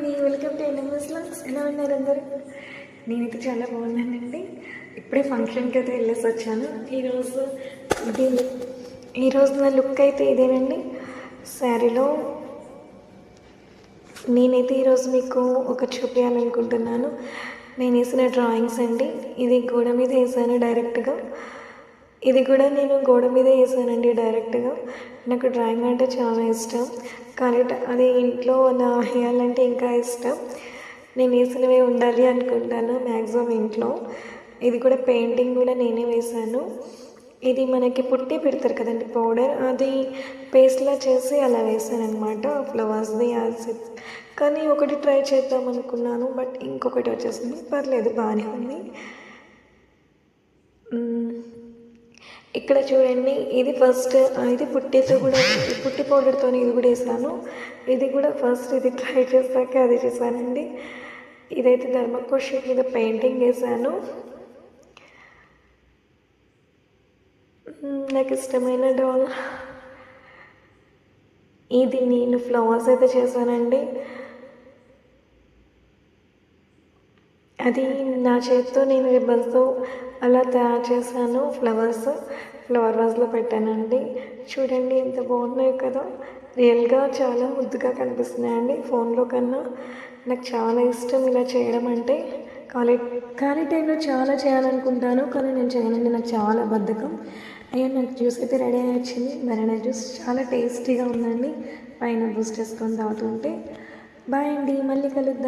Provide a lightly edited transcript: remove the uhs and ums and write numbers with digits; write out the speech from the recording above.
Welcome to NMS logs. ఎలా ఉన్నారు అందరూ? నేనైతే చాలా బాగున్నానండి. ఇప్పుడే ఫంక్షన్కి అయితే వెళ్ళేసి వచ్చాను. ఈరోజు నా లుక్ అయితే ఇదేనండి. శారీలో నేనైతే ఈరోజు మీకు ఒకటి చూపించాలనుకుంటున్నాను. నేను వేసిన డ్రాయింగ్స్ అండి. ఇది గోడ మీద వేసాను డైరెక్ట్గా. ఇది కూడా నేను గోడ మీద వేసానండి డైరెక్ట్గా. నాకు డ్రాయింగ్ అంటే చాలా ఇష్టం, కానీ అది ఇంట్లో నా వేయాలంటే ఇంకా ఇష్టం. నేను వేసినవే ఉండాలి అనుకుంటాను మ్యాక్సిమం ఇంట్లో. ఇది కూడా పెయింటింగ్ కూడా నేనే వేశాను. ఇది మనకి పుట్టి పెడతారు కదండి పౌడర్, అది పేస్ట్లా చేసి అలా వేసాను అనమాట ఫ్లవర్స్ది యాసిడ్. కానీ ఒకటి ట్రై చేద్దాం అనుకున్నాను, బట్ ఇంకొకటి వచ్చేసింది. పర్లేదు, బాగానే ఉంది. ఇక్కడ చూడండి, ఇది ఫస్ట్, ఇది పుట్టితో కూడా పుట్టి పౌడర్తో ఇది కూడా వేసాను. ఇది కూడా ఫస్ట్ ఇది ట్రై చేశాక అది చేశానండి. ఇదైతే ధర్మకోల్ షీట్ మీద పెయింటింగ్ వేసాను. నాకు ఇష్టమైన డాల్ ఇది. నేను ఫ్లవర్స్ అయితే చేశానండి. అది నా చేతితో నేను రిబ్బన్స్తో అలా తయారు చేశాను. ఫ్లవర్ వాజ్లో పెట్టానండి. చూడండి ఎంత బాగున్నాయి కదా. రియల్గా చాలా ముద్దుగా కనిపిస్తున్నాయండి ఫోన్లో కన్నా. నాకు చాలా ఇష్టం ఇలా చేయడం అంటే. ఖాళీ టైంలో చాలా చేయాలనుకుంటాను, కానీ నేను చేయనండి. నాకు చాలా బద్ధకం. అయ్యో, నాకు జ్యూస్ అయితే రెడీ అయి వచ్చింది. బనానా జ్యూస్ చాలా టేస్టీగా ఉందండి. పైన బూస్ట్ వేసుకొని తాగుతుంటే. బాయ్ అండి, మళ్ళీ కలుద్దాం.